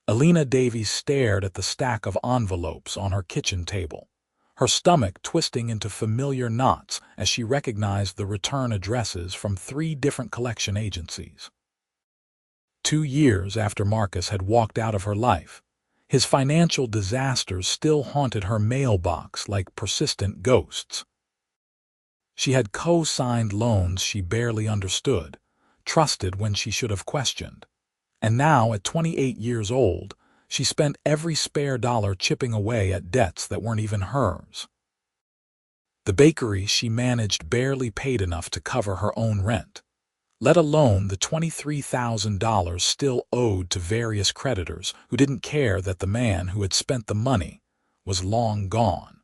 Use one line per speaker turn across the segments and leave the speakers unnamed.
Elena Davies stared at the stack of envelopes on her kitchen table, her stomach twisting into familiar knots as she recognized the return addresses from 3 different collection agencies. 2 years after Marcus had walked out of her life, his financial disasters still haunted her mailbox like persistent ghosts. She had co-signed loans she barely understood, trusted when she should have questioned. And now, at 28 years old, she spent every spare dollar chipping away at debts that weren't even hers. The bakery she managed barely paid enough to cover her own rent, let alone the $23,000 still owed to various creditors who didn't care that the man who had spent the money was long gone.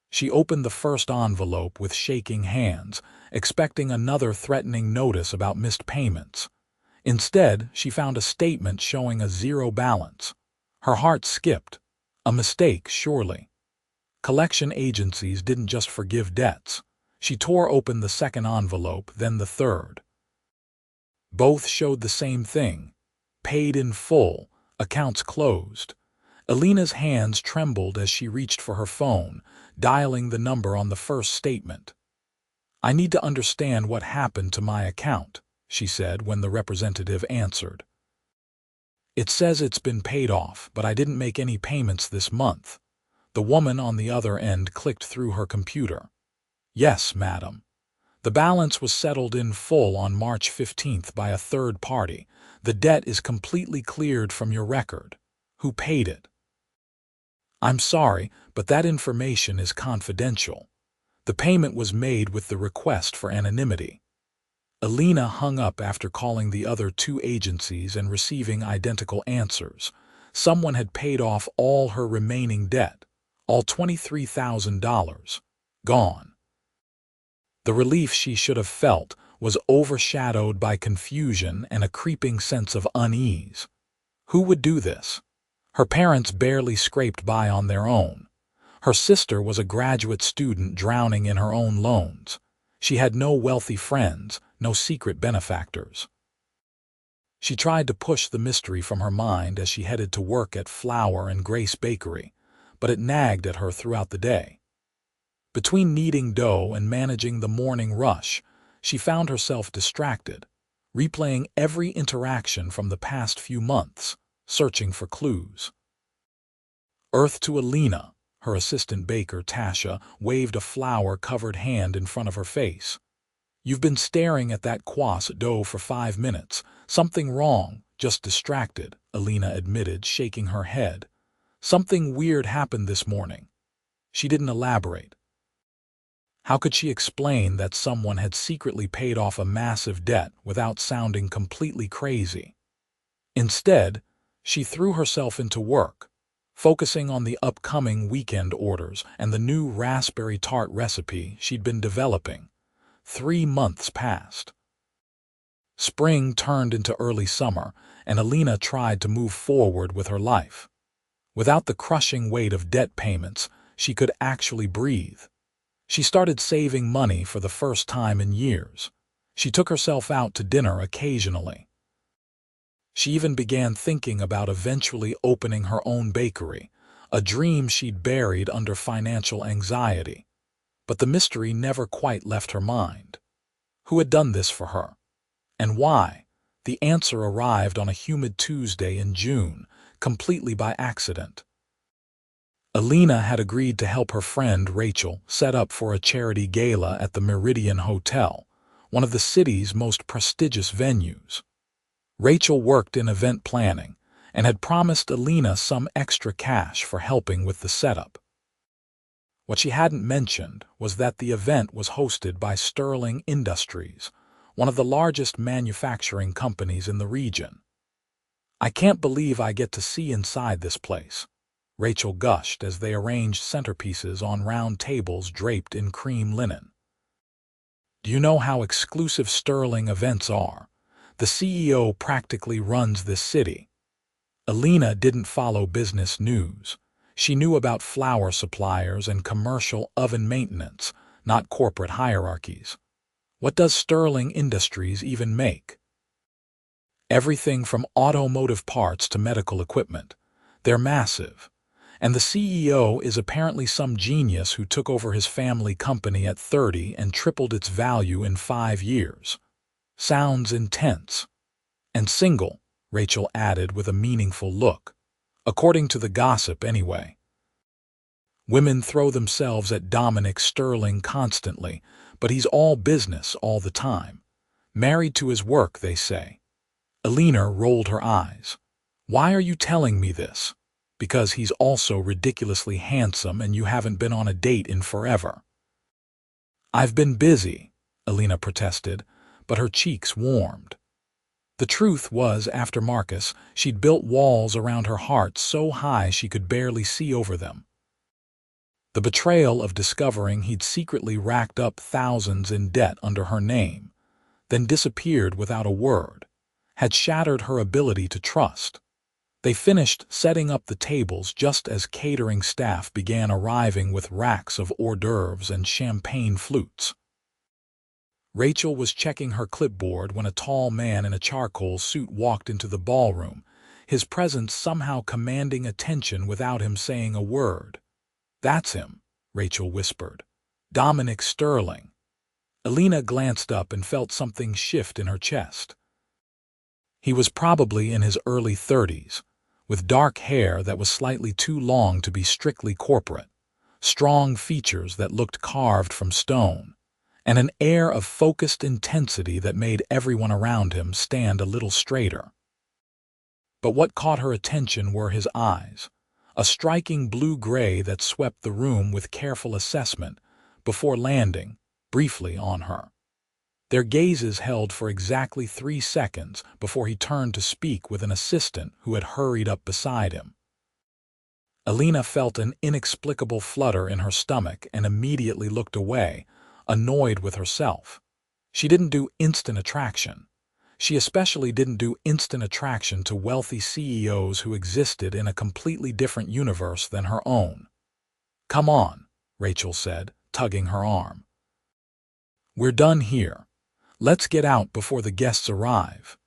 She opened the first envelope with shaking hands, expecting another threatening notice about missed payments. Instead, she found a statement showing a 0 balance. Her heart skipped. A mistake, surely. Collection agencies didn't just forgive debts. She tore open the second envelope, then the third. Both showed the same thing: paid in full, accounts closed. Elena's hands trembled as she reached for her phone, dialing the number on the first statement. "I need to understand what happened to my account," she said when the representative answered. "It says it's been paid off, but I didn't make any payments this month." The woman on the other end clicked through her computer. "Yes, madam. The balance was settled in full on March 15th by a third party. The debt is completely cleared from your record. Who paid it?" "I'm sorry, but that information is confidential. The payment was made with the request for anonymity." Elena hung up after calling the other 2 agencies and receiving identical answers. Someone had paid off all her remaining debt, all $23,000, gone. The relief she should have felt was overshadowed by confusion and a creeping sense of unease. Who would do this? Her parents barely scraped by on their own. Her sister was a graduate student drowning in her own loans. She had no wealthy friends, no secret benefactors. She tried to push the mystery from her mind as she headed to work at Flour and Grace Bakery, but it nagged at her throughout the day. Between kneading dough and managing the morning rush, she found herself distracted, replaying every interaction from the past few months, searching for clues. Earth to Elena, her assistant baker, Tasha, waved a flour-covered hand in front of her face. "You've been staring at that croissant dough for 5 minutes. Something wrong, just distracted," Elena admitted, shaking her head. "Something weird happened this morning." She didn't elaborate. How could she explain that someone had secretly paid off a massive debt without sounding completely crazy? Instead, she threw herself into work, focusing on the upcoming weekend orders and the new raspberry tart recipe she'd been developing. 3 months passed. Spring turned into early summer, and Elena tried to move forward with her life. Without the crushing weight of debt payments, she could actually breathe. She started saving money for the first time in years. She took herself out to dinner occasionally. She even began thinking about eventually opening her own bakery, a dream she'd buried under financial anxiety. But the mystery never quite left her mind. Who had done this for her? And why? The answer arrived on a humid Tuesday in June, completely by accident. Elena had agreed to help her friend Rachel set up for a charity gala at the Meridian Hotel, one of the city's most prestigious venues. Rachel worked in event planning and had promised Elena some extra cash for helping with the setup. What she hadn't mentioned was that the event was hosted by Sterling Industries, one of the largest manufacturing companies in the region. "I can't believe I get to see inside this place," Rachel gushed as they arranged centerpieces on round tables draped in cream linen. "Do you know how exclusive Sterling events are? The CEO practically runs this city." Elena didn't follow business news. She knew about flour suppliers and commercial oven maintenance, not corporate hierarchies. What does Sterling Industries even make? Everything from automotive parts to medical equipment. They're massive. And the CEO is apparently some genius who took over his family company at 30 and tripled its value in 5 years. Sounds intense. And single, Rachel added with a meaningful look. According to the gossip, anyway. Women throw themselves at Dominic Sterling constantly, but he's all business all the time. Married to his work, they say. Elena rolled her eyes. Why are you telling me this? Because he's also ridiculously handsome and you haven't been on a date in forever. I've been busy, Elena protested, but her cheeks warmed. The truth was, after Marcus, she'd built walls around her heart so high she could barely see over them. The betrayal of discovering he'd secretly racked up thousands in debt under her name, then disappeared without a word, had shattered her ability to trust. They finished setting up the tables just as catering staff began arriving with racks of hors d'oeuvres and champagne flutes. Rachel was checking her clipboard when a tall man in a charcoal suit walked into the ballroom, his presence somehow commanding attention without him saying a word. "That's him," Rachel whispered. "Dominic Sterling." Elena glanced up and felt something shift in her chest. He was probably in his early 30s, with dark hair that was slightly too long to be strictly corporate, strong features that looked carved from stone, and an air of focused intensity that made everyone around him stand a little straighter. But what caught her attention were his eyes, a striking blue-gray that swept the room with careful assessment before landing, briefly, on her. Their gazes held for exactly 3 seconds before he turned to speak with an assistant who had hurried up beside him. Elena felt an inexplicable flutter in her stomach and immediately looked away, annoyed with herself. She didn't do instant attraction. She especially didn't do instant attraction to wealthy CEOs who existed in a completely different universe than her own. "Come on," Rachel said, tugging her arm. "We're done here. Let's get out before the guests arrive."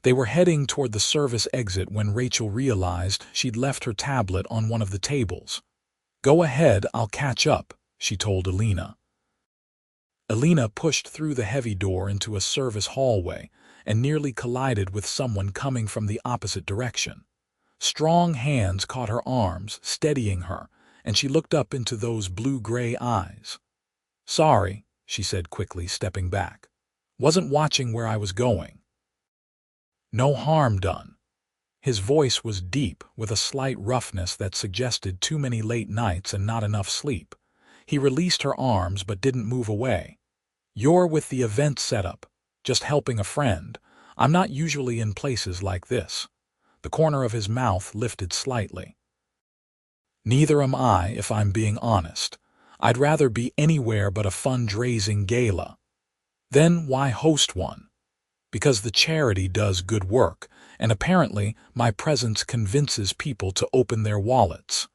They were heading toward the service exit when Rachel realized she'd left her tablet on one of the tables. "Go ahead, I'll catch up," she told Elena. Elena pushed through the heavy door into a service hallway and nearly collided with someone coming from the opposite direction. Strong hands caught her arms, steadying her, and she looked up into those blue-gray eyes. "Sorry," she said quickly, stepping back. "Wasn't watching where I was going." "No harm done." His voice was deep, with a slight roughness that suggested too many late nights and not enough sleep. He released her arms but didn't move away. "You're with the event setup, just helping a friend. I'm not usually in places like this." The corner of his mouth lifted slightly. "Neither am I, if I'm being honest. I'd rather be anywhere but a fundraising gala." "Then why host one?" "Because the charity does good work, and apparently my presence convinces people to open their wallets."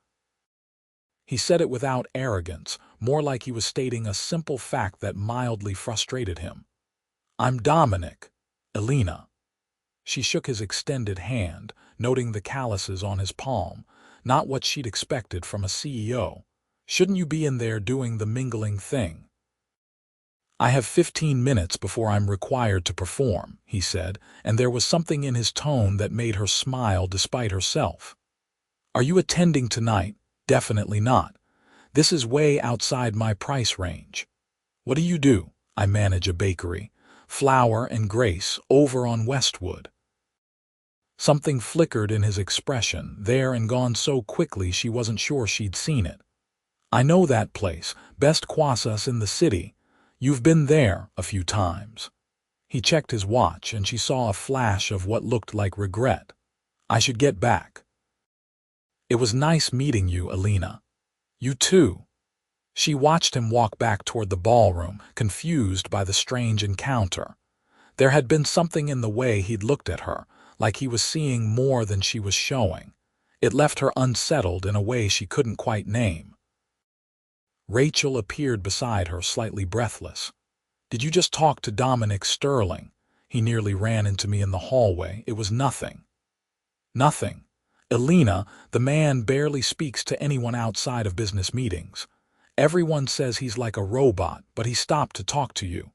He said it without arrogance, more like he was stating a simple fact that mildly frustrated him. "I'm Dominic, Elena." She shook his extended hand, noting the calluses on his palm, not what she'd expected from a CEO. "Shouldn't you be in there doing the mingling thing?" "I have 15 minutes before I'm required to perform," he said, and there was something in his tone that made her smile despite herself. "Are you attending tonight?" "Definitely not. This is way outside my price range." "What do you do?" "I manage a bakery. Flour and Grace, over on Westwood." Something flickered in his expression, there and gone so quickly she wasn't sure she'd seen it. "I know that place, best croissants in the city. You've been there a few times." He checked his watch and she saw a flash of what looked like regret. "I should get back." "It was nice meeting you, Elena." "You too." She watched him walk back toward the ballroom, confused by the strange encounter. There had been something in the way he'd looked at her, like he was seeing more than she was showing. It left her unsettled in a way she couldn't quite name. Rachel appeared beside her, slightly breathless. "Did you just talk to Dominic Sterling?" He nearly ran into me in the hallway. It was nothing. Nothing. Elena, the man barely speaks to anyone outside of business meetings. Everyone says he's like a robot, but he stopped to talk to you.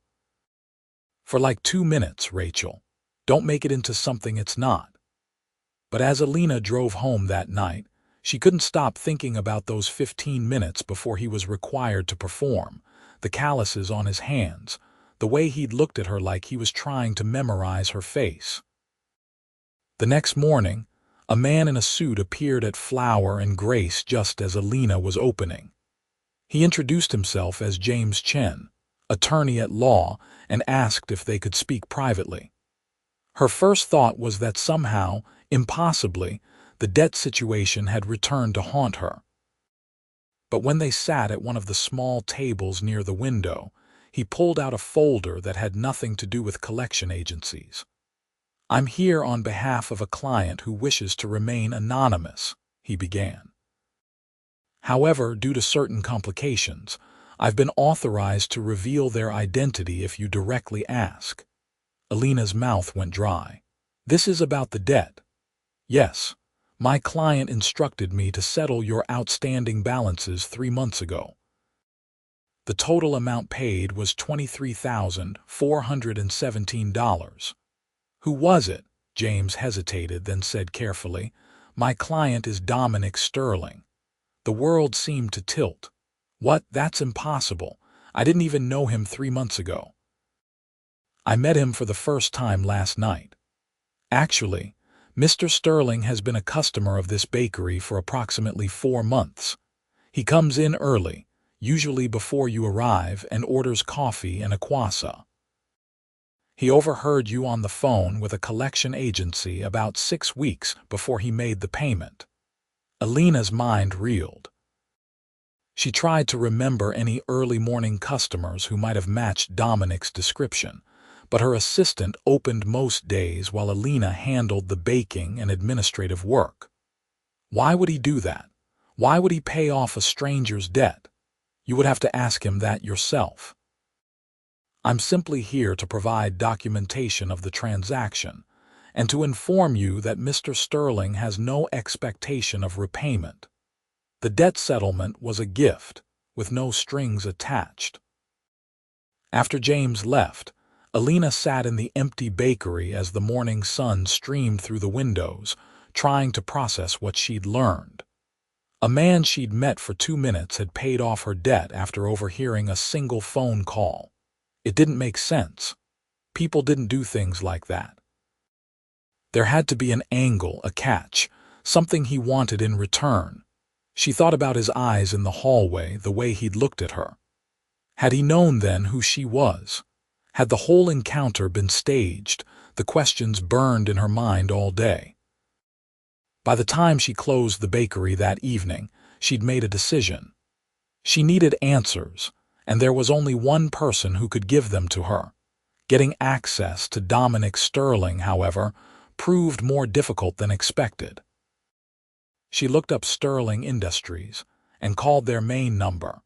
For like 2 minutes, Rachel. Don't make it into something it's not. But as Elena drove home that night, she couldn't stop thinking about those 15 minutes before he was required to perform, the calluses on his hands, the way he'd looked at her like he was trying to memorize her face. The next morning, a man in a suit appeared at Flower and Grace just as Elena was opening. He introduced himself as James Chen, attorney at law, and asked if they could speak privately. Her first thought was that somehow, impossibly, the debt situation had returned to haunt her. But when they sat at one of the small tables near the window, he pulled out a folder that had nothing to do with collection agencies. "I'm here on behalf of a client who wishes to remain anonymous," he began. "However, due to certain complications, I've been authorized to reveal their identity if you directly ask." Elena's mouth went dry. "This is about the debt." "Yes. My client instructed me to settle your outstanding balances 3 months ago. The total amount paid was $23,417. "Who was it?" James hesitated, then said carefully, "My client is Dominic Sterling." The world seemed to tilt. "What? That's impossible. I didn't even know him 3 months ago. I met him for the first time last night. Actually, Mr. Sterling has been a customer of this bakery for approximately 4 months. He comes in early, usually before you arrive, and orders coffee and a croissant. He overheard you on the phone with a collection agency about 6 weeks before he made the payment." Elena's mind reeled. She tried to remember any early morning customers who might have matched Dominic's description, but her assistant opened most days while Elena handled the baking and administrative work. Why would he do that? Why would he pay off a stranger's debt? You would have to ask him that yourself. "I'm simply here to provide documentation of the transaction and to inform you that Mr. Sterling has no expectation of repayment. The debt settlement was a gift, with no strings attached." After James left, Elena sat in the empty bakery as the morning sun streamed through the windows, trying to process what she'd learned. A man she'd met for 2 minutes had paid off her debt after overhearing a single phone call. It didn't make sense. People didn't do things like that. There had to be an angle, a catch, something he wanted in return. She thought about his eyes in the hallway, the way he'd looked at her. Had he known then who she was? Had the whole encounter been staged? The questions burned in her mind all day. By the time she closed the bakery that evening, she'd made a decision. She needed answers, and there was only one person who could give them to her. Getting access to Dominic Sterling, however, proved more difficult than expected. She looked up Sterling Industries and called their main number,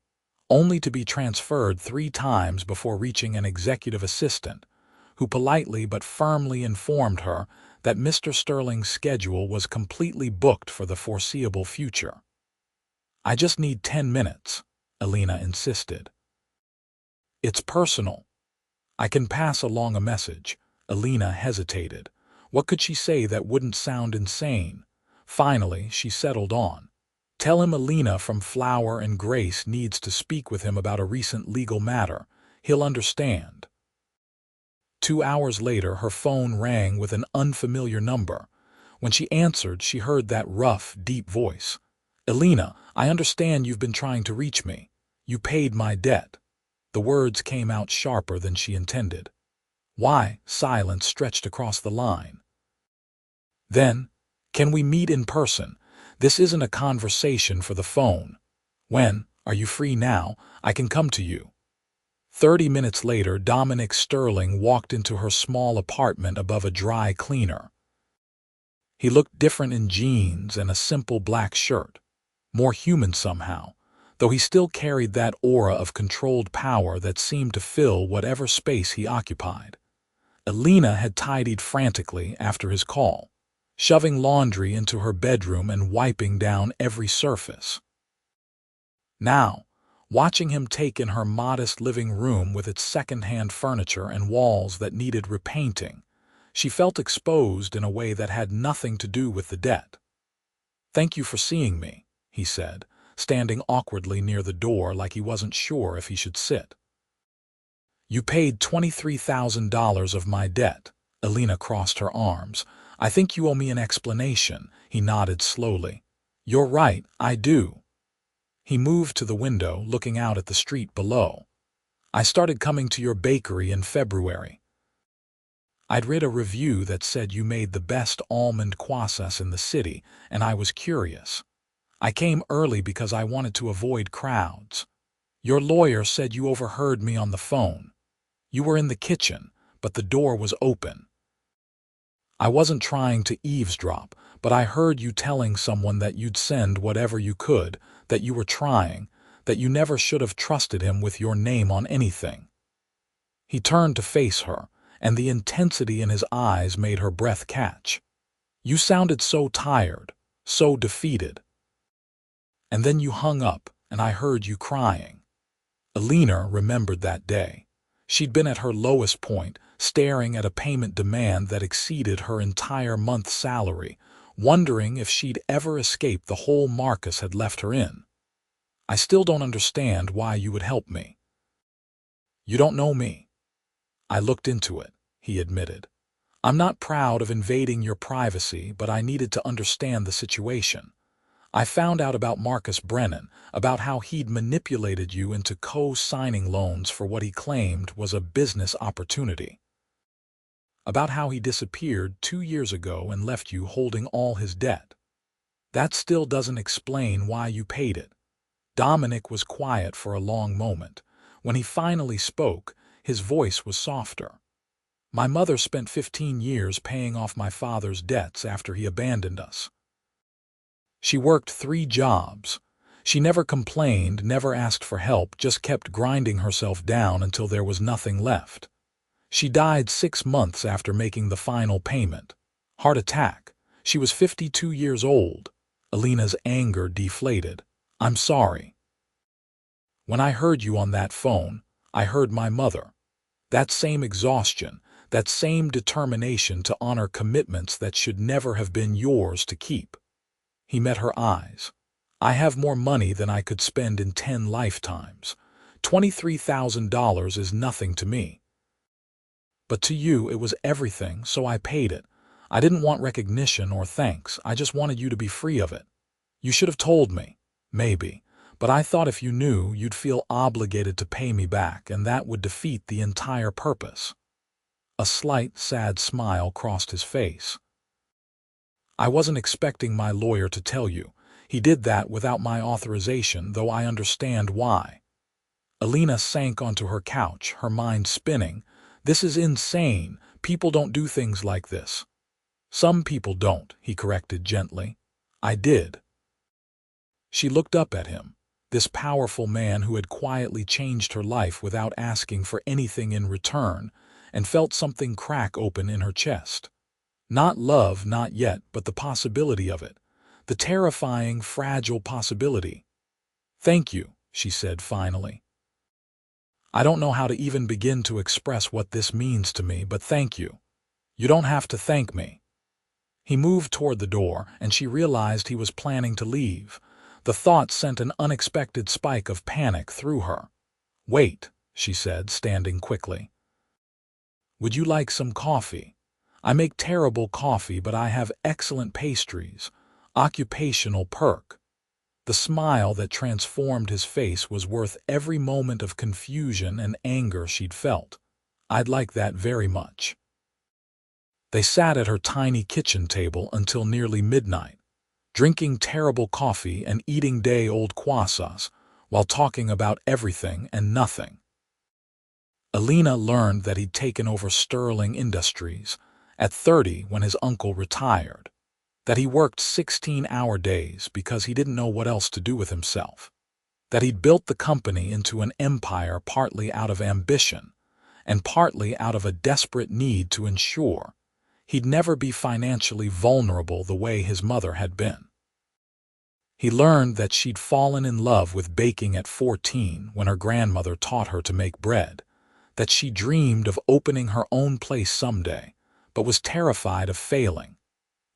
only to be transferred 3 times before reaching an executive assistant, who politely but firmly informed her that Mr. Sterling's schedule was completely booked for the foreseeable future. "I just need 10 minutes, Elena insisted. "It's personal. I can pass along a message." Elena hesitated. What could she say that wouldn't sound insane? Finally, she settled on, "Tell him Elena from Flower and Grace needs to speak with him about a recent legal matter. He'll understand." 2 hours later, her phone rang with an unfamiliar number. When she answered, she heard that rough, deep voice. "Elena, I understand you've been trying to reach me. You paid my debt." The words came out sharper than she intended. "Why?" Silence stretched across the line. Then, "Can we meet in person? This isn't a conversation for the phone. When? Are you free now? I can come to you." 30 minutes later, Dominic Sterling walked into her small apartment above a dry cleaner. He looked different in jeans and a simple black shirt, more human somehow, though he still carried that aura of controlled power that seemed to fill whatever space he occupied. Elena had tidied frantically after his call, shoving laundry into her bedroom and wiping down every surface. Now, watching him take in her modest living room with its second-hand furniture and walls that needed repainting, she felt exposed in a way that had nothing to do with the debt. "Thank you for seeing me," he said, standing awkwardly near the door like he wasn't sure if he should sit. "You paid $23,000 of my debt." Elena crossed her arms. "I think you owe me an explanation." He nodded slowly. "You're right, I do." He moved to the window, looking out at the street below. "I started coming to your bakery in February. I'd read a review that said you made the best almond croissants in the city, and I was curious. I came early because I wanted to avoid crowds. Your lawyer said you overheard me on the phone. You were in the kitchen, but the door was open. I wasn't trying to eavesdrop, but I heard you telling someone that you'd send whatever you could, that you were trying, that you never should have trusted him with your name on anything." He turned to face her, and the intensity in his eyes made her breath catch. "You sounded so tired, so defeated. And then you hung up, and I heard you crying." Elena remembered that day. She'd been at her lowest point, staring at a payment demand that exceeded her entire month's salary, wondering if she'd ever escape the hole Marcus had left her in. "I still don't understand why you would help me." "You don't know me." "I looked into it," he admitted. "I'm not proud of invading your privacy, but I needed to understand the situation. I found out about Marcus Brennan, about how he'd manipulated you into co-signing loans for what he claimed was a business opportunity. About how he disappeared 2 years ago and left you holding all his debt. That still doesn't explain why you paid it." Dominic was quiet for a long moment. When he finally spoke, his voice was softer. "My mother spent 15 years paying off my father's debts after he abandoned us. She worked 3 jobs. She never complained, never asked for help, just kept grinding herself down until there was nothing left. She died 6 months after making the final payment. Heart attack. She was 52 years old." Elena's anger deflated. "I'm sorry. When I heard you on that phone, I heard my mother. That same exhaustion, that same determination to honor commitments that should never have been yours to keep." He met her eyes. "I have more money than I could spend in 10 lifetimes. $23,000 is nothing to me. But to you it was everything, so I paid it. I didn't want recognition or thanks, I just wanted you to be free of it. You should have told me, maybe, but I thought if you knew, you'd feel obligated to pay me back, and that would defeat the entire purpose." A slight, sad smile crossed his face. "I wasn't expecting my lawyer to tell you. He did that without my authorization, though I understand why." Elena sank onto her couch, her mind spinning. "This is insane. People don't do things like this." "Some people don't," he corrected gently. "I did." She looked up at him, this powerful man who had quietly changed her life without asking for anything in return, and felt something crack open in her chest. Not love, not yet, but the possibility of it. The terrifying, fragile possibility. "Thank you," she said finally. "I don't know how to even begin to express what this means to me, but thank you. You don't have to thank me." He moved toward the door, and she realized he was planning to leave. The thought sent an unexpected spike of panic through her. "Wait," she said, standing quickly. "Would you like some coffee? I make terrible coffee, but I have excellent pastries. Occupational perk." The smile that transformed his face was worth every moment of confusion and anger she'd felt. "I'd like that very much." They sat at her tiny kitchen table until nearly midnight, drinking terrible coffee and eating day-old croissants, while talking about everything and nothing. Elena learned that he'd taken over Sterling Industries at 30 when his uncle retired, that he worked 16-hour days because he didn't know what else to do with himself, that he'd built the company into an empire partly out of ambition, and partly out of a desperate need to ensure he'd never be financially vulnerable the way his mother had been. He learned that she'd fallen in love with baking at 14 when her grandmother taught her to make bread, that she dreamed of opening her own place someday, but was terrified of failing,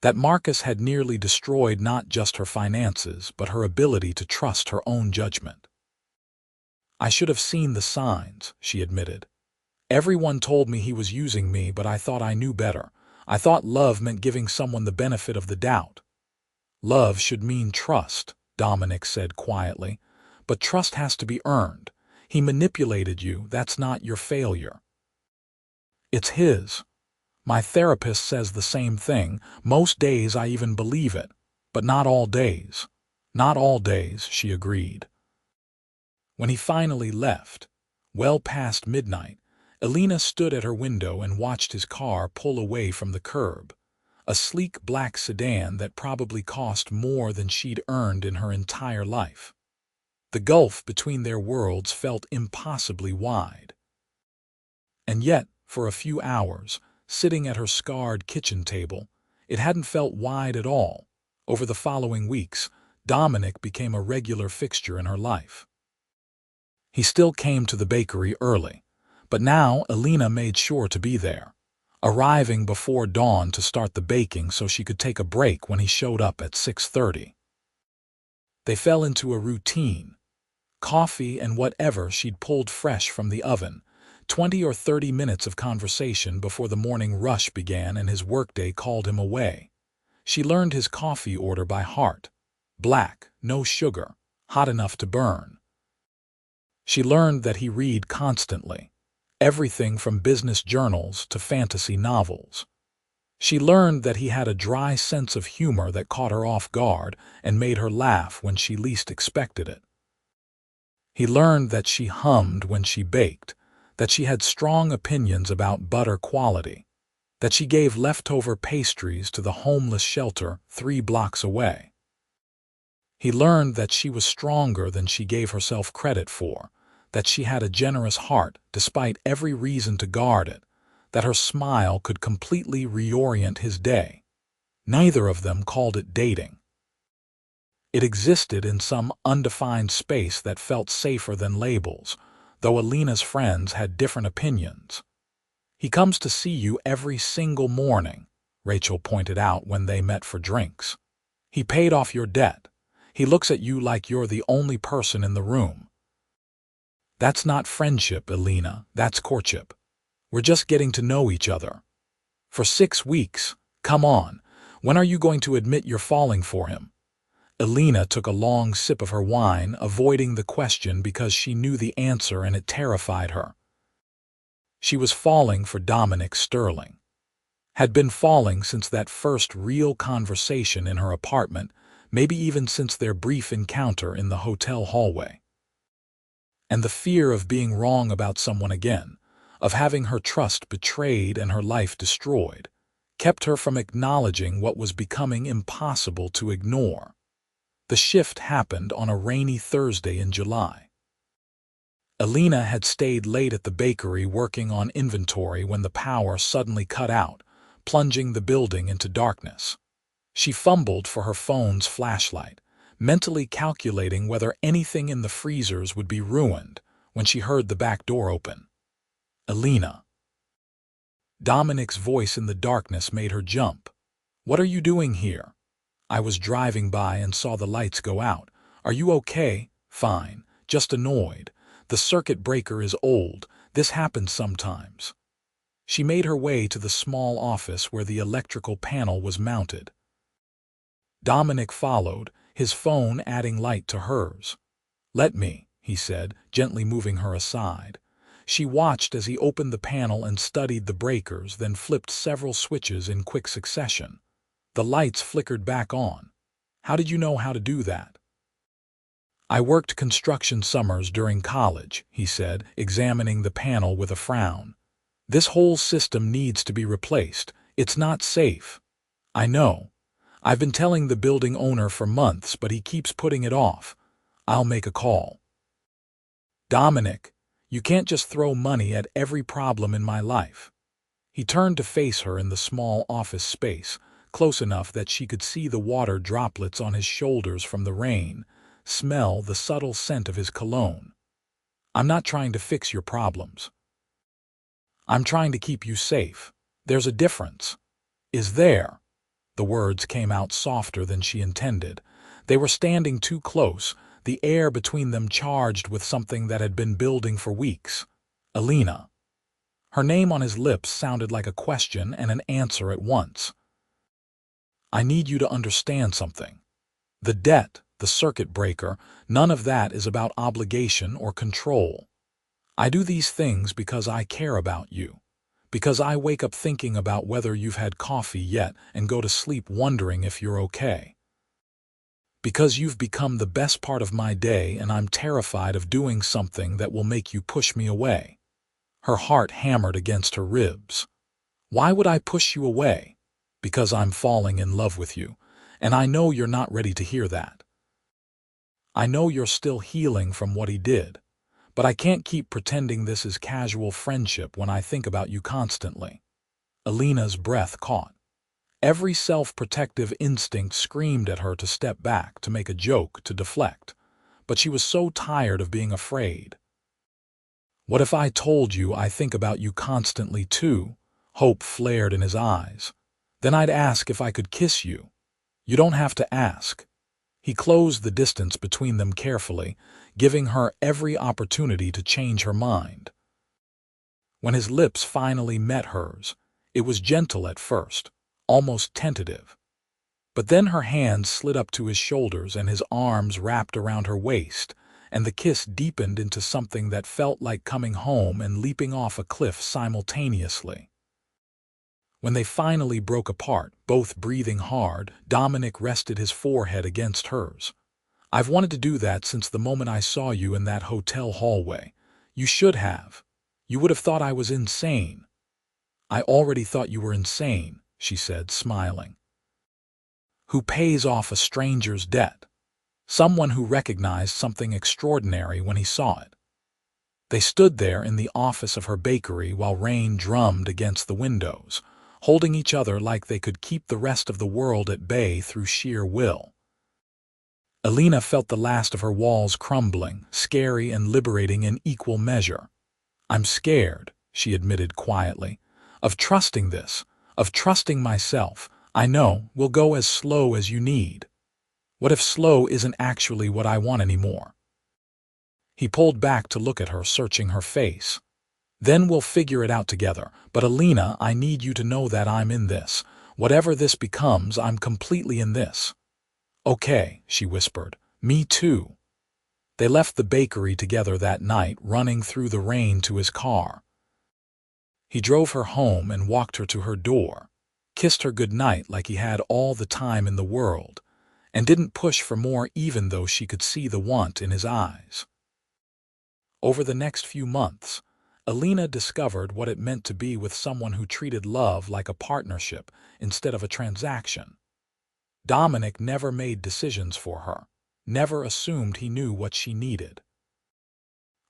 that Marcus had nearly destroyed not just her finances, but her ability to trust her own judgment. "I should have seen the signs," she admitted. "Everyone told me he was using me, but I thought I knew better. I thought love meant giving someone the benefit of the doubt." "Love should mean trust," Dominic said quietly, "but trust has to be earned. He manipulated you, that's not your failure. It's his. My therapist says the same thing. Most days I even believe it, but not all days." "Not all days," she agreed. When he finally left, well past midnight, Elena stood at her window and watched his car pull away from the curb, a sleek black sedan that probably cost more than she'd earned in her entire life. The gulf between their worlds felt impossibly wide. And yet, for a few hours, sitting at her scarred kitchen table, it hadn't felt wide at all. Over the following weeks, Dominic became a regular fixture in her life. He still came to the bakery early, but now Elena made sure to be there, arriving before dawn to start the baking so she could take a break when he showed up at 6:30. They fell into a routine: coffee and whatever she'd pulled fresh from the oven, 20 or 30 minutes of conversation before the morning rush began and his workday called him away. She learned his coffee order by heart: black, no sugar, hot enough to burn. She learned that he read constantly, everything from business journals to fantasy novels. She learned that he had a dry sense of humor that caught her off guard and made her laugh when she least expected it. He learned that she hummed when she baked, that she had strong opinions about butter quality, that she gave leftover pastries to the homeless shelter 3 blocks away. He learned that she was stronger than she gave herself credit for, that she had a generous heart despite every reason to guard it, that her smile could completely reorient his day. Neither of them called it dating. It existed in some undefined space that felt safer than labels, though Elena's friends had different opinions. "He comes to see you every single morning," Rachel pointed out when they met for drinks. "He paid off your debt. He looks at you like you're the only person in the room." "That's not friendship, Elena, that's courtship. We're just getting to know each other." "For 6 weeks? Come on, when are you going to admit you're falling for him?" Elena took a long sip of her wine, avoiding the question because she knew the answer and it terrified her. She was falling for Dominic Sterling. Had been falling since that first real conversation in her apartment, maybe even since their brief encounter in the hotel hallway. And the fear of being wrong about someone again, of having her trust betrayed and her life destroyed, kept her from acknowledging what was becoming impossible to ignore. The shift happened on a rainy Thursday in July. Elena had stayed late at the bakery working on inventory when the power suddenly cut out, plunging the building into darkness. She fumbled for her phone's flashlight, mentally calculating whether anything in the freezers would be ruined, when she heard the back door open. "Elena." Dominic's voice in the darkness made her jump. "What are you doing here?" "I was driving by and saw the lights go out. Are you okay?" "Fine, just annoyed. The circuit breaker is old. This happens sometimes." She made her way to the small office where the electrical panel was mounted. Dominic followed, his phone adding light to hers. "Let me," he said, gently moving her aside. She watched as he opened the panel and studied the breakers, then flipped several switches in quick succession. The lights flickered back on. "How did you know how to do that?" "I worked construction summers during college," he said, examining the panel with a frown. "This whole system needs to be replaced. It's not safe." "I know. I've been telling the building owner for months, but he keeps putting it off. I'll make a call." "Dominic, You can't just throw money at every problem in my life." He turned to face her in the small office space, close enough that she could see the water droplets on his shoulders from the rain, smell the subtle scent of his cologne. "I'm not trying to fix your problems. I'm trying to keep you safe. There's a difference." "Is there?" The words came out softer than she intended. They were standing too close, the air between them charged with something that had been building for weeks. "Elena." Her name on his lips sounded like a question and an answer at once. "I need you to understand something. The debt, the circuit breaker, none of that is about obligation or control. I do these things because I care about you. Because I wake up thinking about whether you've had coffee yet and go to sleep wondering if you're okay. Because you've become the best part of my day and I'm terrified of doing something that will make you push me away." Her heart hammered against her ribs. "Why would I push you away?" "Because I'm falling in love with you, and I know you're not ready to hear that. I know you're still healing from what he did, but I can't keep pretending this is casual friendship when I think about you constantly." Elena's breath caught. Every self-protective instinct screamed at her to step back, to make a joke, to deflect. But she was so tired of being afraid. "What if I told you I think about you constantly too?" Hope flared in his eyes. "Then I'd ask if I could kiss you. You don't have to ask." He closed the distance between them carefully, giving her every opportunity to change her mind. When his lips finally met hers, it was gentle at first, almost tentative. But then her hands slid up to his shoulders and his arms wrapped around her waist, and the kiss deepened into something that felt like coming home and leaping off a cliff simultaneously. When they finally broke apart, both breathing hard, Dominic rested his forehead against hers. "I've wanted to do that since the moment I saw you in that hotel hallway. You should have. You would have thought I was insane." "I already thought you were insane," she said, smiling. "Who pays off a stranger's debt? Someone who recognized something extraordinary when he saw it." They stood there in the office of her bakery while rain drummed against the windows, holding each other like they could keep the rest of the world at bay through sheer will. Elena felt the last of her walls crumbling, scary and liberating in equal measure. "I'm scared," she admitted quietly, "of trusting this, of trusting myself. I know, we'll go as slow as you need. What if slow isn't actually what I want anymore?" He pulled back to look at her, searching her face. "Then we'll figure it out together. But Elena, I need you to know that I'm in this. Whatever this becomes, I'm completely in this." "Okay," she whispered. "Me too." They left the bakery together that night, running through the rain to his car. He drove her home and walked her to her door, kissed her goodnight like he had all the time in the world, and didn't push for more even though she could see the want in his eyes. Over the next few months, Elena discovered what it meant to be with someone who treated love like a partnership instead of a transaction. Dominic never made decisions for her, never assumed he knew what she needed.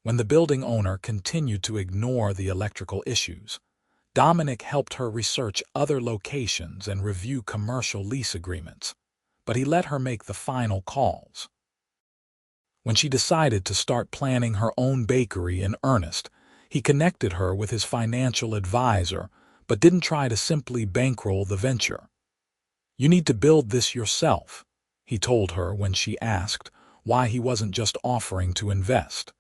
When the building owner continued to ignore the electrical issues, Dominic helped her research other locations and review commercial lease agreements, but he let her make the final calls. When she decided to start planning her own bakery in earnest, he connected her with his financial advisor, but didn't try to simply bankroll the venture. "You need to build this yourself," he told her when she asked why he wasn't just offering to invest.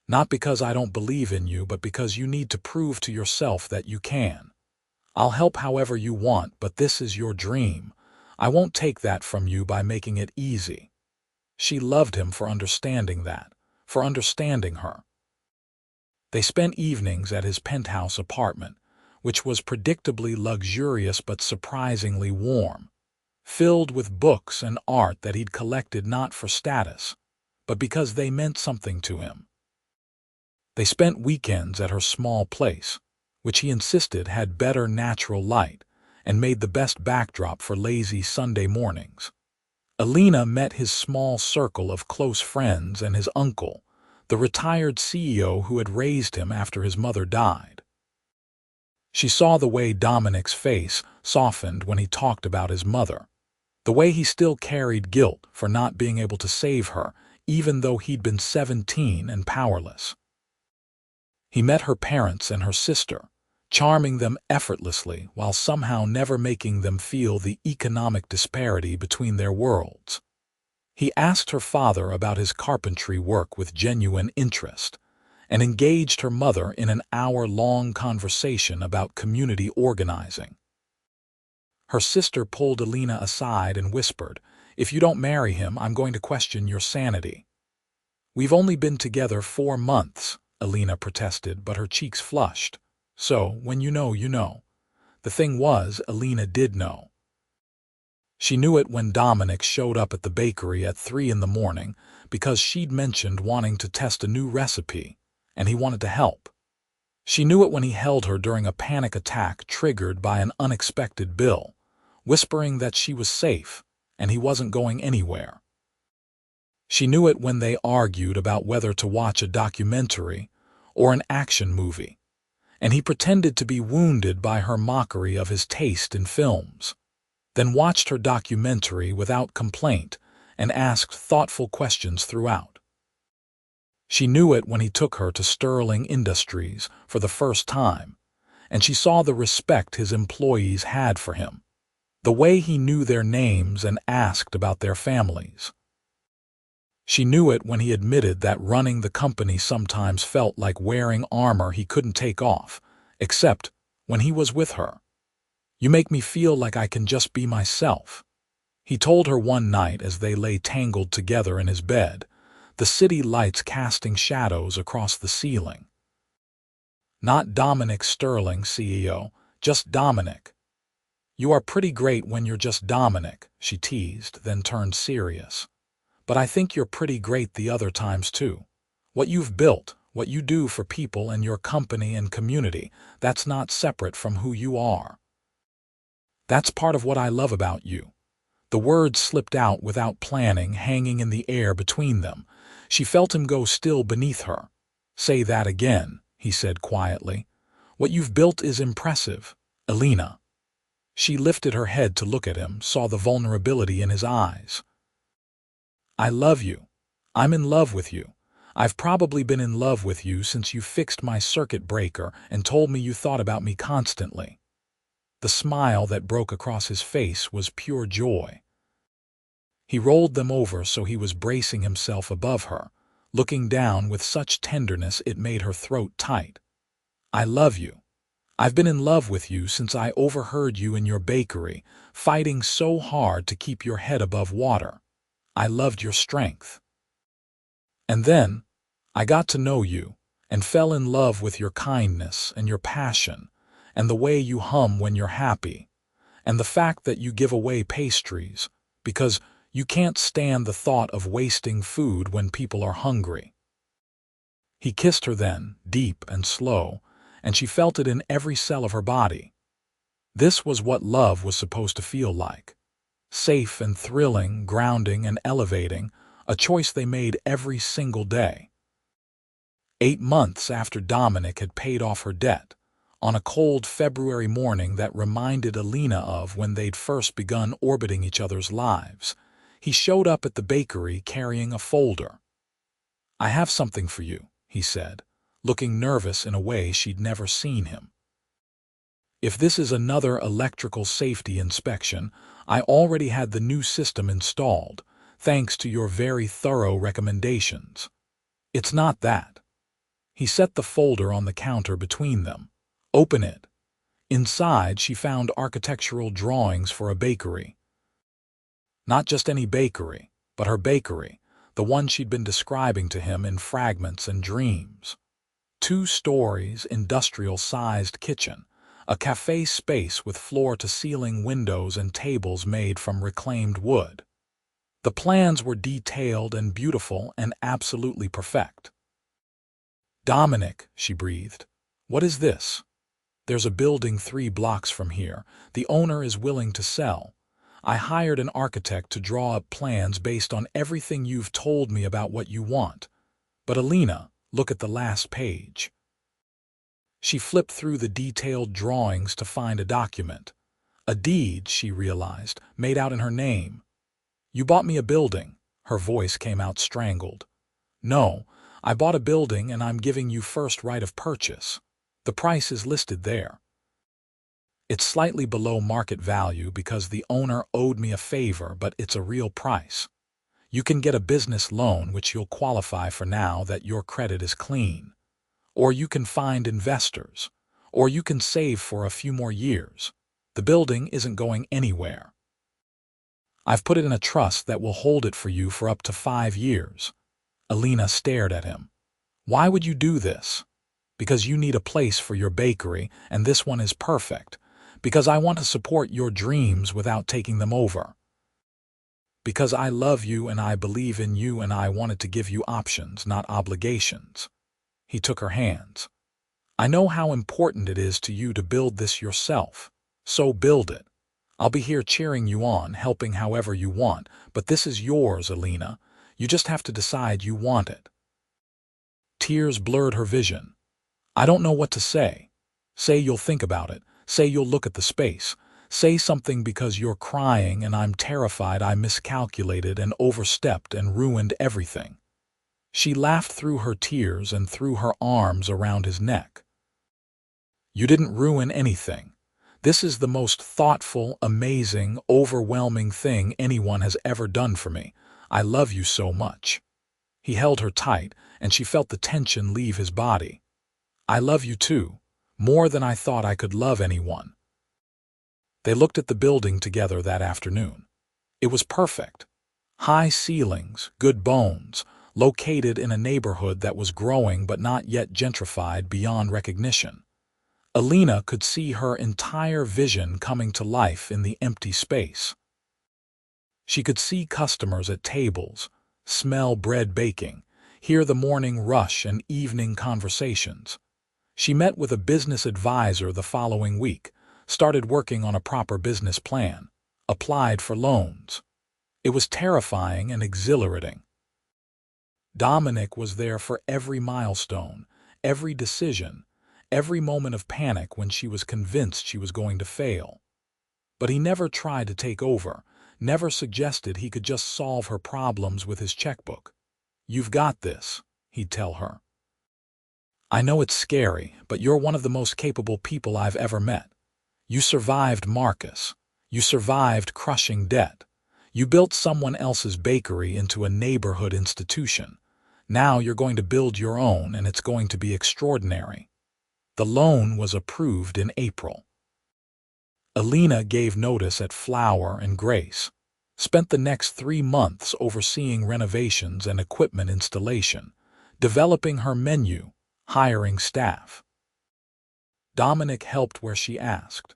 "Not because I don't believe in you, but because you need to prove to yourself that you can. I'll help however you want, but this is your dream. I won't take that from you by making it easy." She loved him for understanding that, for understanding her. They spent evenings at his penthouse apartment, which was predictably luxurious but surprisingly warm, filled with books and art that he'd collected not for status, but because they meant something to him. They spent weekends at her small place, which he insisted had better natural light and made the best backdrop for lazy Sunday mornings. Elena met his small circle of close friends and his uncle, the retired CEO who had raised him after his mother died. She saw the way Dominic's face softened when he talked about his mother, the way he still carried guilt for not being able to save her, even though he'd been 17 and powerless. He met her parents and her sister, charming them effortlessly while somehow never making them feel the economic disparity between their worlds. He asked her father about his carpentry work with genuine interest, and engaged her mother in an hour-long conversation about community organizing. Her sister pulled Elena aside and whispered, "If you don't marry him, I'm going to question your sanity." "We've only been together 4 months, Elena protested, but her cheeks flushed. "So, when you know, you know." The thing was, Elena did know. She knew it when Dominic showed up at the bakery at 3 in the morning because she'd mentioned wanting to test a new recipe, and he wanted to help. She knew it when he held her during a panic attack triggered by an unexpected bill, whispering that she was safe and he wasn't going anywhere. She knew it when they argued about whether to watch a documentary or an action movie, and he pretended to be wounded by her mockery of his taste in films, then watched her documentary without complaint and asked thoughtful questions throughout. She knew it when he took her to Sterling Industries for the first time, and she saw the respect his employees had for him, the way he knew their names and asked about their families. She knew it when he admitted that running the company sometimes felt like wearing armor he couldn't take off, except when he was with her. "You make me feel like I can just be myself," he told her one night as they lay tangled together in his bed, the city lights casting shadows across the ceiling. "Not Dominic Sterling, CEO, just Dominic." "You are pretty great when you're just Dominic," she teased, then turned serious. "But I think you're pretty great the other times too. What you've built, what you do for people and your company and community, that's not separate from who you are. That's part of what I love about you." The words slipped out without planning, hanging in the air between them. She felt him go still beneath her. "Say that again," he said quietly. "What you've built is impressive, Elena." She lifted her head to look at him, saw the vulnerability in his eyes. "I love you. I'm in love with you. I've probably been in love with you since you fixed my circuit breaker and told me you thought about me constantly." The smile that broke across his face was pure joy. He rolled them over so he was bracing himself above her, looking down with such tenderness it made her throat tight. "I love you. I've been in love with you since I overheard you in your bakery, fighting so hard to keep your head above water. I loved your strength. And then, I got to know you and fell in love with your kindness and your passion and the way you hum when you're happy and the fact that you give away pastries because you can't stand the thought of wasting food when people are hungry." He kissed her then, deep and slow, and she felt it in every cell of her body. This was what love was supposed to feel like. Safe and thrilling, grounding and elevating, a choice they made every single day. 8 months after Dominic had paid off her debt, on a cold February morning that reminded Elena of when they'd first begun orbiting each other's lives, he showed up at the bakery carrying a folder. "I have something for you," he said, looking nervous in a way she'd never seen him. "If this is another electrical safety inspection, I already had the new system installed, thanks to your very thorough recommendations. It's not that." He set the folder on the counter between them. "Open it." Inside, she found architectural drawings for a bakery. Not just any bakery, but her bakery, the one she'd been describing to him in fragments and dreams. 2 stories, industrial-sized kitchen, a cafe space with floor-to-ceiling windows and tables made from reclaimed wood. The plans were detailed and beautiful and absolutely perfect. "Dominic," she breathed, "what is this?" "There's a building 3 blocks from here. The owner is willing to sell. I hired an architect to draw up plans based on everything you've told me about what you want. But Elena, look at the last page. She flipped through the detailed drawings to find a document. A deed, she realized, made out in her name. You bought me a building. Her voice came out strangled. No, I bought a building and I'm giving you first right of purchase. The price is listed there. It's slightly below market value because the owner owed me a favor, but it's a real price. You can get a business loan which you'll qualify for now that your credit is clean. Or you can find investors. Or you can save for a few more years. The building isn't going anywhere. I've put it in a trust that will hold it for you for up to 5 years. Elena stared at him. Why would you do this? Because you need a place for your bakery, and this one is perfect. Because I want to support your dreams without taking them over. Because I love you and I believe in you and I wanted to give you options, not obligations. He took her hands. I know how important it is to you to build this yourself. So build it. I'll be here cheering you on, helping however you want, but this is yours, Elena. You just have to decide you want it. Tears blurred her vision. I don't know what to say. Say you'll think about it. Say you'll look at the space. Say something because you're crying and I'm terrified I miscalculated and overstepped and ruined everything. She laughed through her tears and threw her arms around his neck. You didn't ruin anything. This is the most thoughtful, amazing, overwhelming thing anyone has ever done for me. I love you so much. He held her tight, and she felt the tension leave his body. I love you too, more than I thought I could love anyone. They looked at the building together that afternoon. It was perfect. High ceilings, good bones, located in a neighborhood that was growing but not yet gentrified beyond recognition. Elena could see her entire vision coming to life in the empty space. She could see customers at tables, smell bread baking, hear the morning rush and evening conversations. She met with a business advisor the following week, started working on a proper business plan, applied for loans. It was terrifying and exhilarating. Dominic was there for every milestone, every decision, every moment of panic when she was convinced she was going to fail. But he never tried to take over, never suggested he could just solve her problems with his checkbook. You've got this, he'd tell her. I know it's scary, but you're one of the most capable people I've ever met. You survived Marcus. You survived crushing debt. You built someone else's bakery into a neighborhood institution. Now you're going to build your own, and it's going to be extraordinary. The loan was approved in April. Elena gave notice at Flower and Grace, spent the next 3 months overseeing renovations and equipment installation, developing her menu, hiring staff. Dominic helped where she asked,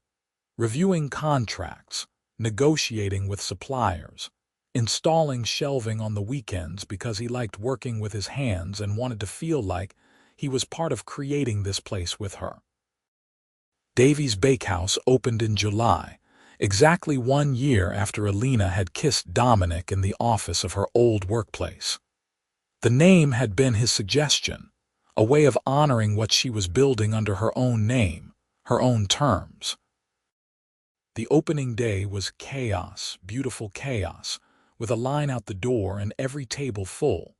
reviewing contracts, negotiating with suppliers, installing shelving on the weekends because he liked working with his hands and wanted to feel like he was part of creating this place with her. Davies' Bakehouse opened in July, exactly 1 year after Elena had kissed Dominic in the office of her old workplace. The name had been his suggestion, a way of honoring what she was building under her own name, her own terms. The opening day was chaos, beautiful chaos, with a line out the door and every table full.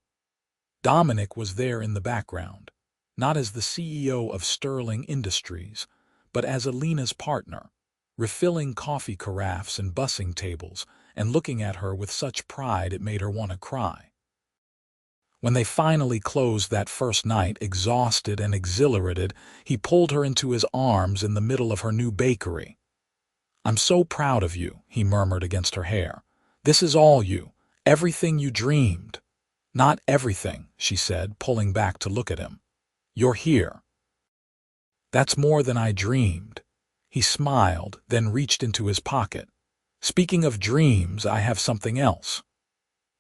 Dominic was there in the background, not as the CEO of Sterling Industries, but as Elena's partner, refilling coffee carafes and bussing tables and looking at her with such pride it made her want to cry. When they finally closed that first night, exhausted and exhilarated, he pulled her into his arms in the middle of her new bakery. I'm so proud of you, he murmured against her hair. This is all you, everything you dreamed. Not everything, she said, pulling back to look at him. You're here. That's more than I dreamed. He smiled, then reached into his pocket. Speaking of dreams, I have something else.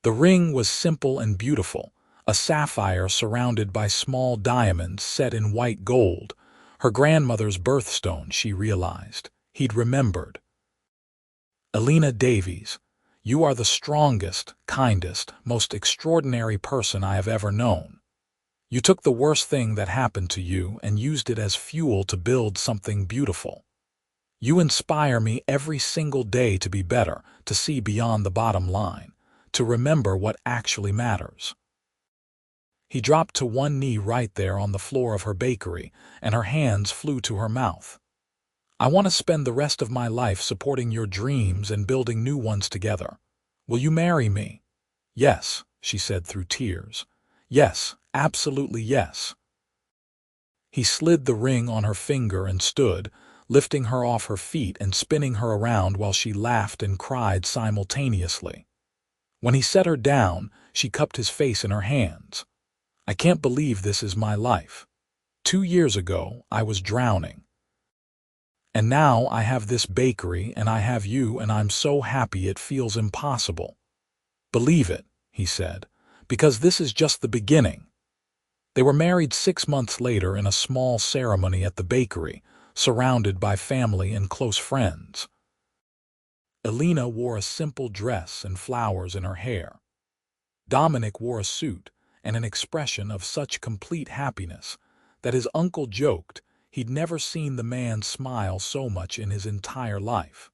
The ring was simple and beautiful, a sapphire surrounded by small diamonds set in white gold, her grandmother's birthstone, she realized. He'd remembered. Elena Davies, you are the strongest, kindest, most extraordinary person I have ever known. You took the worst thing that happened to you and used it as fuel to build something beautiful. You inspire me every single day to be better, to see beyond the bottom line, to remember what actually matters." He dropped to one knee right there on the floor of her bakery, and her hands flew to her mouth. "I want to spend the rest of my life supporting your dreams and building new ones together. Will you marry me?" "Yes," she said through tears. "Yes, absolutely yes." He slid the ring on her finger and stood, lifting her off her feet and spinning her around while she laughed and cried simultaneously. When he set her down, she cupped his face in her hands. "I can't believe this is my life. 2 years ago, I was drowning. And now I have this bakery and I have you, and I'm so happy it feels impossible." "Believe it," he said, "because this is just the beginning." They were married 6 months later in a small ceremony at the bakery, surrounded by family and close friends. Elena wore a simple dress and flowers in her hair. Dominic wore a suit and an expression of such complete happiness that his uncle joked he'd never seen the man smile so much in his entire life.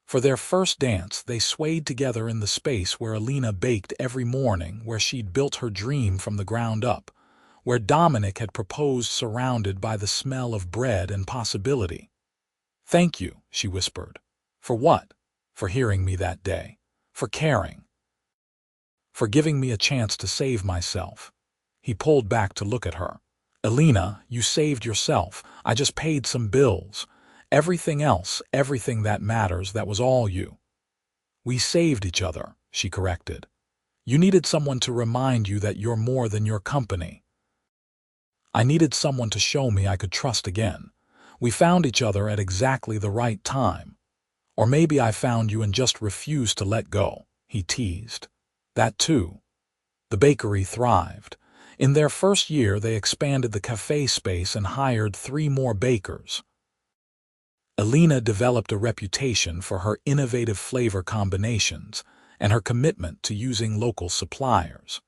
For their first dance, they swayed together in the space where Elena baked every morning, where she'd built her dream from the ground up, where Dominic had proposed surrounded by the smell of bread and possibility. "Thank you," she whispered. "For what?" "For hearing me that day. For caring. For giving me a chance to save myself." He pulled back to look at her. "Elena, you saved yourself. I just paid some bills. Everything else, everything that matters, that was all you." "We saved each other," she corrected. "You needed someone to remind you that you're more than your company. I needed someone to show me I could trust again. We found each other at exactly the right time. Or maybe I found you and just refused to let go," he teased. "That too." The bakery thrived. In their first year, they expanded the cafe space and hired 3 more bakers. Elena developed a reputation for her innovative flavor combinations and her commitment to using local suppliers.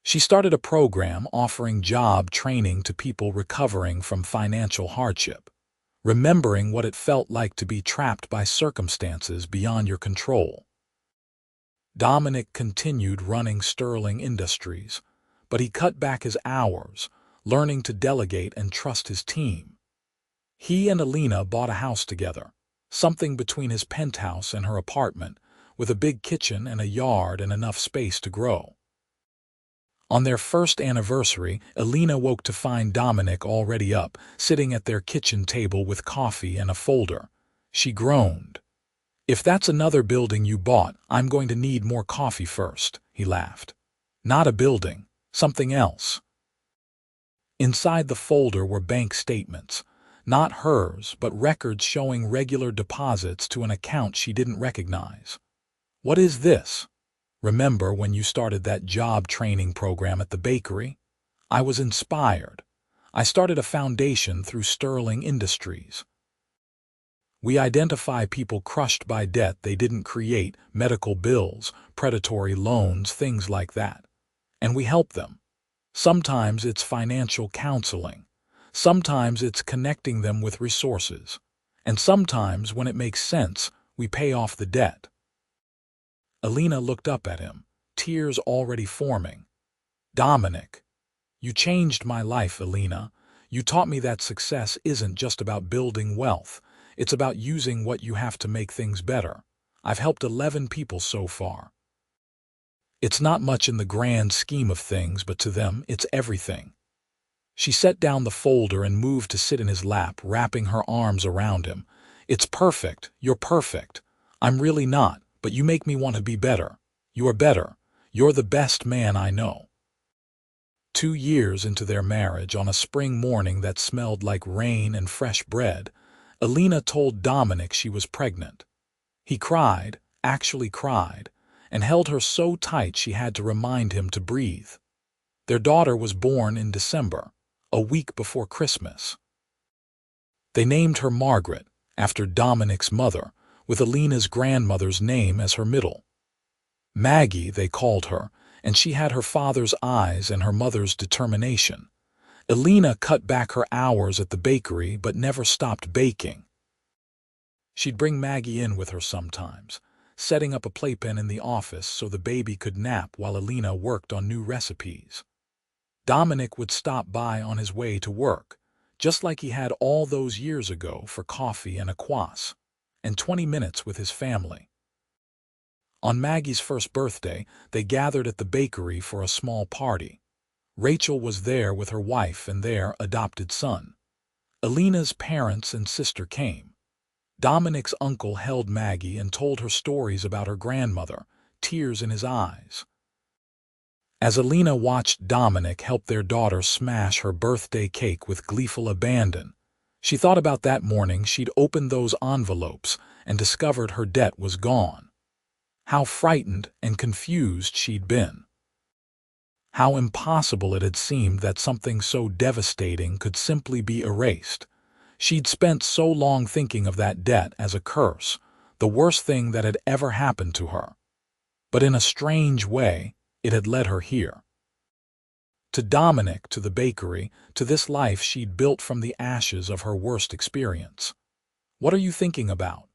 She started a program offering job training to people recovering from financial hardship, remembering what it felt like to be trapped by circumstances beyond your control. Dominic continued running Sterling Industries, but he cut back his hours, learning to delegate and trust his team. He and Elena bought a house together, something between his penthouse and her apartment, with a big kitchen and a yard and enough space to grow. On their first anniversary, Elena woke to find Dominic already up, sitting at their kitchen table with coffee and a folder. She groaned. "If that's another building you bought, I'm going to need more coffee first," he laughed. "Not a building, something else." Inside the folder were bank statements, not hers, but records showing regular deposits to an account she didn't recognize. "What is this?" "Remember when you started that job training program at the bakery? I was inspired. I started a foundation through Sterling Industries. We identify people crushed by debt they didn't create, medical bills, predatory loans, things like that. And we help them. Sometimes it's financial counseling. Sometimes it's connecting them with resources. And sometimes, when it makes sense, we pay off the debt." Elena looked up at him, tears already forming. "Dominic, you changed my life, Elena. You taught me that success isn't just about building wealth. It's about using what you have to make things better. I've helped 11 people so far. It's not much in the grand scheme of things, but to them, it's everything." She set down the folder and moved to sit in his lap, wrapping her arms around him. "It's perfect. You're perfect. I'm really not, but you make me want to be better. You are better. You're the best man I know." 2 years into their marriage, on a spring morning that smelled like rain and fresh bread, Elena told Dominic she was pregnant. He cried, actually cried, and held her so tight she had to remind him to breathe. Their daughter was born in December, a week before Christmas. They named her Margaret, after Dominic's mother, with Elena's grandmother's name as her middle. Maggie, they called her, and she had her father's eyes and her mother's determination. Elena cut back her hours at the bakery but never stopped baking. She'd bring Maggie in with her sometimes, setting up a playpen in the office so the baby could nap while Elena worked on new recipes. Dominic would stop by on his way to work, just like he had all those years ago, for coffee and a kvass, and 20 minutes with his family. On Maggie's first birthday, they gathered at the bakery for a small party. Rachel was there with her wife and their adopted son. Elena's parents and sister came. Dominic's uncle held Maggie and told her stories about her grandmother, tears in his eyes. As Elena watched Dominic help their daughter smash her birthday cake with gleeful abandon, she thought about that morning she'd opened those envelopes and discovered her debt was gone. How frightened and confused she'd been. How impossible it had seemed that something so devastating could simply be erased. She'd spent so long thinking of that debt as a curse, the worst thing that had ever happened to her. But in a strange way, it had led her here. To Dominic, to the bakery, to this life she'd built from the ashes of her worst experience. "What are you thinking about?"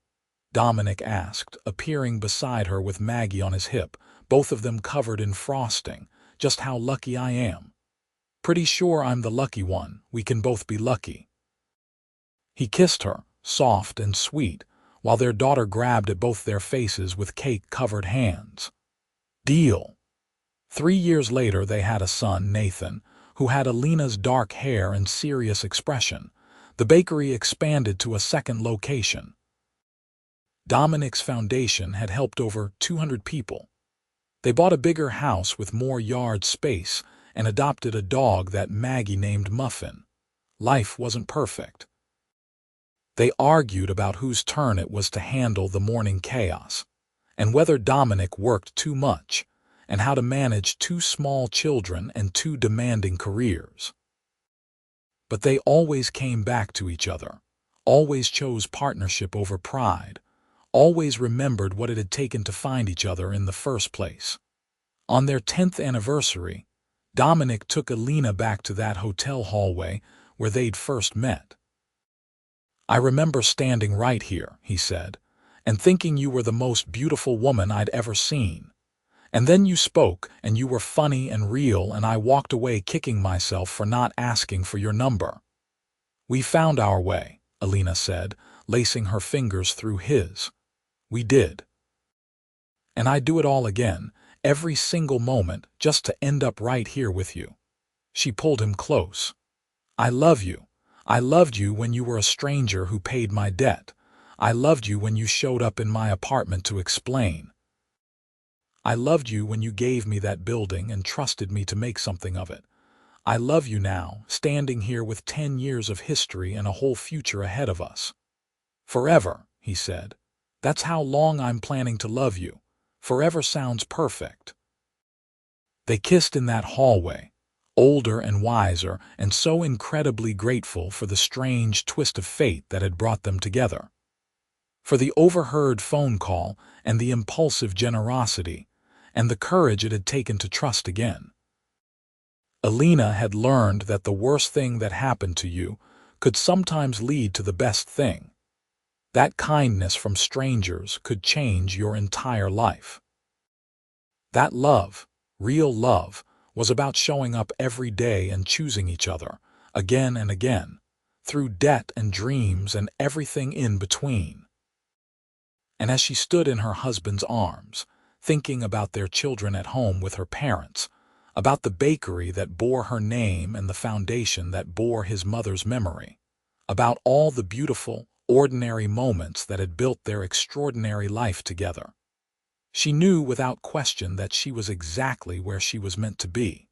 Dominic asked, appearing beside her with Maggie on his hip, both of them covered in frosting. "Just how lucky I am." "Pretty sure I'm the lucky one. We can both be lucky." He kissed her, soft and sweet, while their daughter grabbed at both their faces with cake-covered hands. Deal. 3 years later they had a son, Nathan, who had Elena's dark hair and serious expression. The bakery expanded to a second location. Dominic's foundation had helped over 200 people. They bought a bigger house with more yard space and adopted a dog that Maggie named Muffin. Life wasn't perfect. They argued about whose turn it was to handle the morning chaos, and whether Dominic worked too much, and how to manage 2 small children and 2 demanding careers. But they always came back to each other, always chose partnership over pride, always remembered what it had taken to find each other in the first place. On their 10th anniversary, Dominic took Elena back to that hotel hallway where they'd first met. "I remember standing right here," he said, "and thinking you were the most beautiful woman I'd ever seen. And then you spoke, and you were funny and real, and I walked away kicking myself for not asking for your number." "We found our way," Elena said, lacing her fingers through his. "We did. And I'd do it all again, every single moment, just to end up right here with you." She pulled him close. "I love you. I loved you when you were a stranger who paid my debt. I loved you when you showed up in my apartment to explain. I loved you when you gave me that building and trusted me to make something of it. I love you now, standing here with 10 years of history and a whole future ahead of us." "Forever," he said. "That's how long I'm planning to love you. Forever sounds perfect." They kissed in that hallway, older and wiser, and so incredibly grateful for the strange twist of fate that had brought them together. For the overheard phone call and the impulsive generosity, and the courage it had taken to trust again. Elena had learned that the worst thing that happened to you could sometimes lead to the best thing. That kindness from strangers could change your entire life. That love, real love, was about showing up every day and choosing each other, again and again, through debt and dreams and everything in between. And as she stood in her husband's arms, thinking about their children at home with her parents, about the bakery that bore her name and the foundation that bore his mother's memory, about all the beautiful, ordinary moments that had built their extraordinary life together, she knew without question that she was exactly where she was meant to be.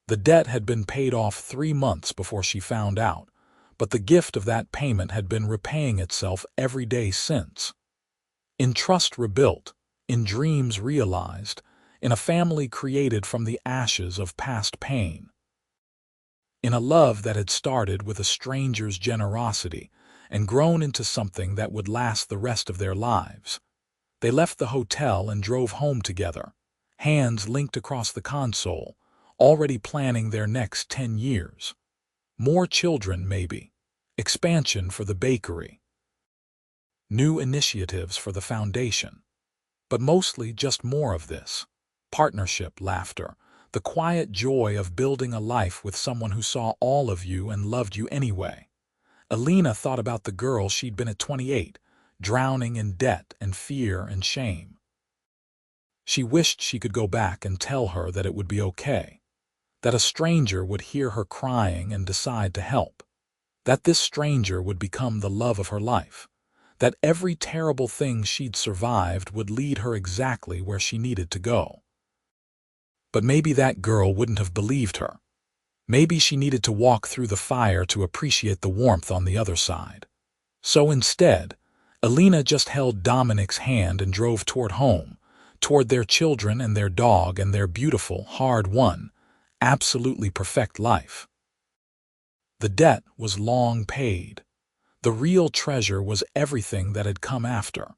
The debt had been paid off 3 months before she found out, but the gift of that payment had been repaying itself every day since. In trust rebuilt, in dreams realized, in a family created from the ashes of past pain. In a love that had started with a stranger's generosity and grown into something that would last the rest of their lives. They left the hotel and drove home together, hands linked across the console, already planning their next 10 years. More children, maybe. Expansion for the bakery. New initiatives for the foundation. But mostly just more of this. Partnership laughter. The quiet joy of building a life with someone who saw all of you and loved you anyway. Elena thought about the girl she'd been at 28, drowning in debt and fear and shame. She wished she could go back and tell her that it would be okay, that a stranger would hear her crying and decide to help, that this stranger would become the love of her life, that every terrible thing she'd survived would lead her exactly where she needed to go. But maybe that girl wouldn't have believed her. Maybe she needed to walk through the fire to appreciate the warmth on the other side. So instead, Elena just held Dominic's hand and drove toward home, toward their children and their dog and their beautiful, hard-won, absolutely perfect life. The debt was long paid. The real treasure was everything that had come after.